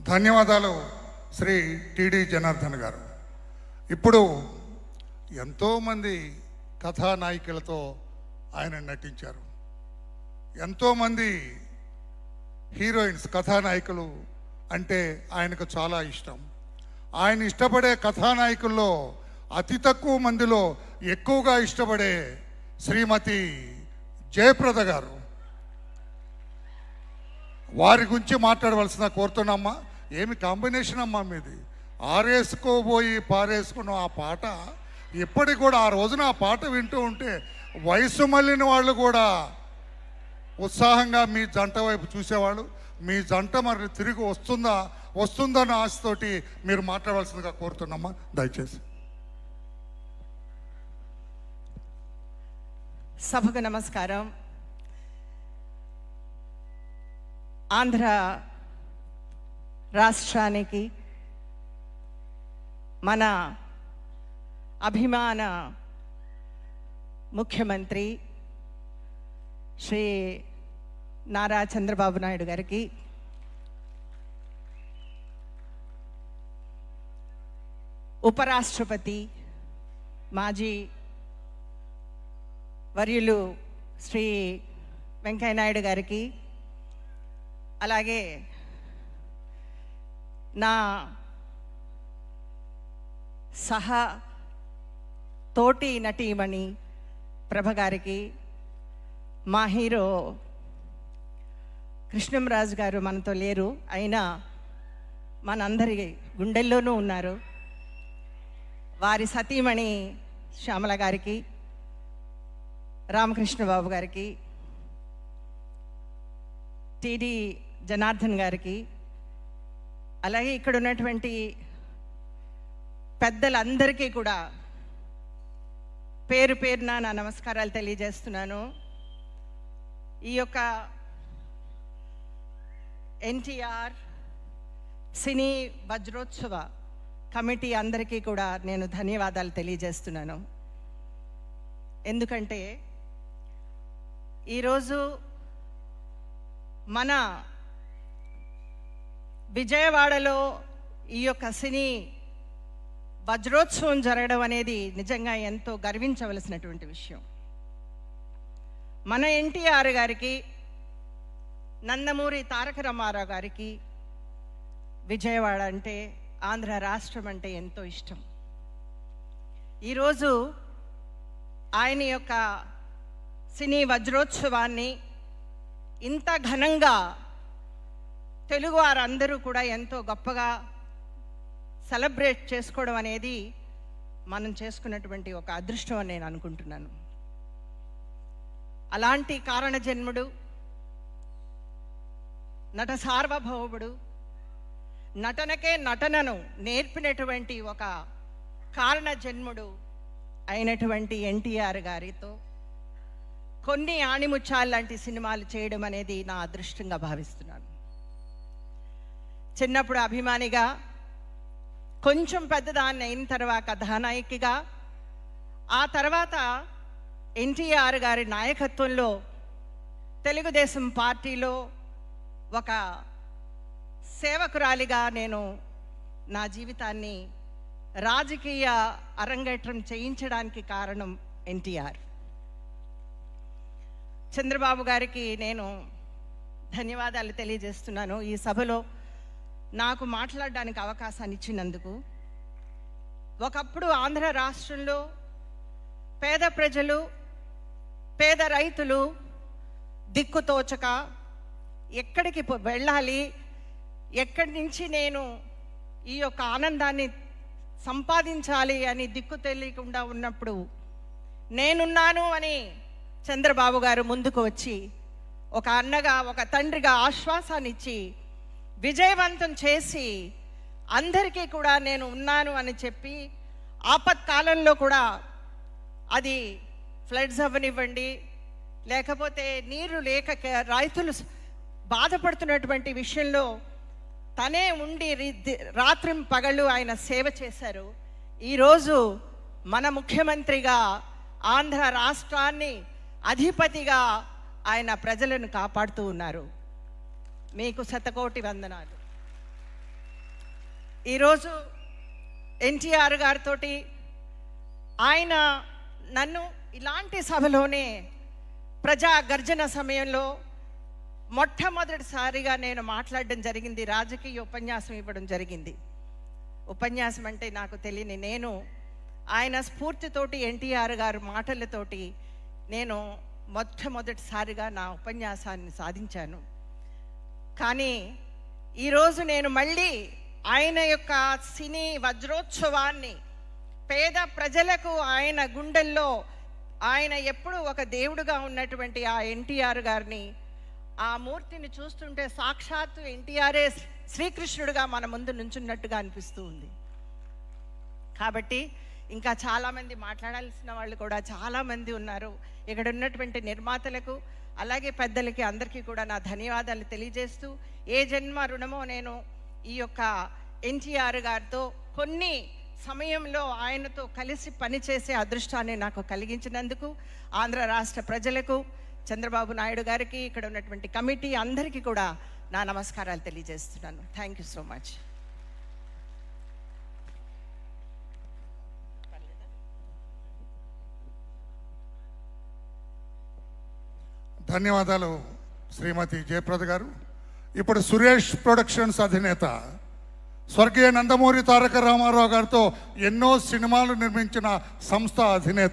ధన్యవాదాలు శ్రీ టిడి జనార్దన్ గారు. ఇప్పుడు ఎంతోమంది కథానాయికలతో ఆయన నటించారు. ఎంతోమంది హీరోయిన్స్ కథానాయకులు అంటే ఆయనకు చాలా ఇష్టం. ఆయన ఇష్టపడే కథానాయకుల్లో అతి తక్కువ మందిలో ఎక్కువగా ఇష్టపడే శ్రీమతి జయప్రద గారు. వారి గురించి మాట్లాడవలసిన కోరుతున్నామ్మా. ఏమి కాంబినేషన్ అమ్మా మీది. ఆరేసుకోబోయి పారేసుకున్న ఆ పాట ఇప్పటికి కూడా, ఆ రోజున ఆ పాట వింటూ ఉంటే వయసు మళ్ళిన వాళ్ళు కూడా ఉత్సాహంగా మీ జంట వైపు చూసేవాళ్ళు. మీ జంట మరి తిరిగి వస్తుందన్న ఆశతోటి మీరు మాట్లాడవలసిందిగా కోరుతున్నామ్మా దయచేసి. సభకు నమస్కారం. ఆంధ్ర రాష్ట్రానికి మన అభిమాన ముఖ్యమంత్రి శ్రీ నారా చంద్రబాబు నాయుడు గారికి, ఉపరాష్ట్రపతి మాజీ వర్యులు శ్రీ వెంకయ్యనాయుడు గారికి, అలాగే నా సహా తోటి నటీమణి ప్రభ గారికి, మా హీరో కృష్ణంరాజు గారు మనతో లేరు, అయినా మనందరి గుండెల్లోనూ ఉన్నారు. వారి సతీమణి శ్యామల గారికి, రామకృష్ణ బాబు గారికి, టిడి జనార్దన్ గారికి, అలాగే ఇక్కడ ఉన్నటువంటి పెద్దలందరికీ కూడా పేరు పేరున నా నమస్కారాలు తెలియజేస్తున్నాను. ఈ యొక్క ఎన్టీఆర్ సినీ వజ్రోత్సవ కమిటీ అందరికీ కూడా నేను ధన్యవాదాలు తెలియజేస్తున్నాను. ఎందుకంటే ఈరోజు మన విజయవాడలో ఈ యొక్క సినీ వజ్రోత్సవం జరగడం అనేది నిజంగా ఎంతో గర్వించవలసినటువంటి విషయం. మన ఎన్టీఆర్ గారికి, నందమూరి తారక రామారావు గారికి విజయవాడ అంటే, ఆంధ్ర రాష్ట్రం అంటే ఎంతో ఇష్టం. ఈరోజు ఆయన యొక్క సినీ వజ్రోత్సవాన్ని ఇంత ఘనంగా తెలుగు వారందరూ కూడా ఎంతో గొప్పగా సెలబ్రేట్ చేసుకోవడం అనేది మనం చేసుకున్నటువంటి ఒక అదృష్టం అని నేను అనుకుంటున్నాను. అలాంటి కారణ జన్ముడు, నట సార్వభౌముడు, నటనకే నటనను నేర్పినటువంటి ఒక కారణ జన్ముడు అయినటువంటి ఎన్టీఆర్ గారితో కొన్ని ఆణిముత్యాలు లాంటి సినిమాలు చేయడం అనేది నా అదృష్టంగా భావిస్తున్నాను. చిన్నప్పుడు అభిమానిగా, కొంచెం పెద్దదాన్ని అయిన తర్వాత కథానాయికగా, ఆ తర్వాత ఎన్టీఆర్ గారి నాయకత్వంలో తెలుగుదేశం పార్టీలో ఒక సేవకురాలిగా నేను నా జీవితాన్ని రాజకీయ అరంగేట్రం చేయించడానికి కారణం ఎన్టీఆర్. చంద్రబాబు గారికి నేను ధన్యవాదాలు తెలియజేస్తున్నాను ఈ సభలో నాకు మాట్లాడడానికి అవకాశాన్ని ఇచ్చినందుకు. ఒకప్పుడు ఆంధ్ర రాష్ట్రంలో పేద ప్రజలు, పేద రైతులు దిక్కుతోచక ఎక్కడికి వెళ్ళాలి, ఎక్కడి నుంచి నేను ఈ యొక్క ఆనందాన్ని సంపాదించాలి అని దిక్కు తెలియకుండా ఉన్నప్పుడు నేనున్నాను అని చంద్రబాబు గారు ముందుకు వచ్చి ఒక అన్నగా, ఒక తండ్రిగా ఆశ్వాసాన్ని ఇచ్చి విజయవంతం చేసి అందరికీ కూడా నేను ఉన్నాను అని చెప్పి, ఆపత్కాలంలో కూడా అది ఫ్లడ్స్ అవ్వనివ్వండి, లేకపోతే నీరు లేక రైతులు బాధపడుతున్నటువంటి విషయంలో తనే ఉండి రాత్రి పగళ్ళు ఆయన సేవ చేశారు. ఈరోజు మన ముఖ్యమంత్రిగా, ఆంధ్ర రాష్ట్రాన్ని అధిపతిగా ఆయన ప్రజలను కాపాడుతూ ఉన్నారు. మీకు శతకోటి వందనాలు. ఈరోజు ఎన్టీఆర్ గారితో ఆయన నన్ను ఇలాంటి సభలోనే ప్రజా గర్జన సమయంలో మొట్టమొదటిసారిగా నేను మాట్లాడడం జరిగింది, రాజకీయ ఉపన్యాసం ఇవ్వడం జరిగింది. ఉపన్యాసం అంటే నాకు తెలియని నేను ఆయన స్ఫూర్తితోటి ఎన్టీఆర్ గారి మాటలతోటి నేను మొట్టమొదటిసారిగా నా ఉపన్యాసాన్ని సాధించాను. కానీ ఈరోజు నేను మళ్ళీ ఆయన యొక్క సినీ వజ్రోత్సవాన్ని పేద ప్రజలకు ఆయన గుండెల్లో ఆయన ఎప్పుడూ ఒక దేవుడుగా ఉన్నటువంటి ఆ ఎన్టీఆర్ గారిని, ఆ మూర్తిని చూస్తుంటే సాక్షాత్తు ఎన్టీఆర్ఏ శ్రీకృష్ణుడిగా మన ముందు నుంచున్నట్టుగా అనిపిస్తూ ఉంది. కాబట్టి ఇంకా చాలామంది మాట్లాడాల్సిన వాళ్ళు కూడా చాలామంది ఉన్నారు. ఇక్కడ ఉన్నటువంటి నిర్మాతలకు అలాగే పెద్దలకి అందరికీ కూడా నా ధన్యవాదాలు తెలియజేస్తూ, ఏ జన్మ రుణమో నేను ఈ యొక్క ఎన్టీఆర్ గారితో కొన్ని సమయంలో ఆయనతో కలిసి పనిచేసే అదృష్టాన్ని నాకు కలిగించినందుకు ఆంధ్ర రాష్ట్ర ప్రజలకు, చంద్రబాబు నాయుడు గారికి, ఇక్కడ ఉన్నటువంటి కమిటీ అందరికీ కూడా నా నమస్కారాలు తెలియజేస్తున్నాను. Thank you so much. ధన్యవాదాలు శ్రీమతి జయప్రద గారు. ఇప్పుడు సురేష్ ప్రొడక్షన్స్ అధినేత స్వర్గీయ నందమూరి తారక రామారావు గారితో ఎన్నో సినిమాలు నిర్మించిన సంస్థ అధినేత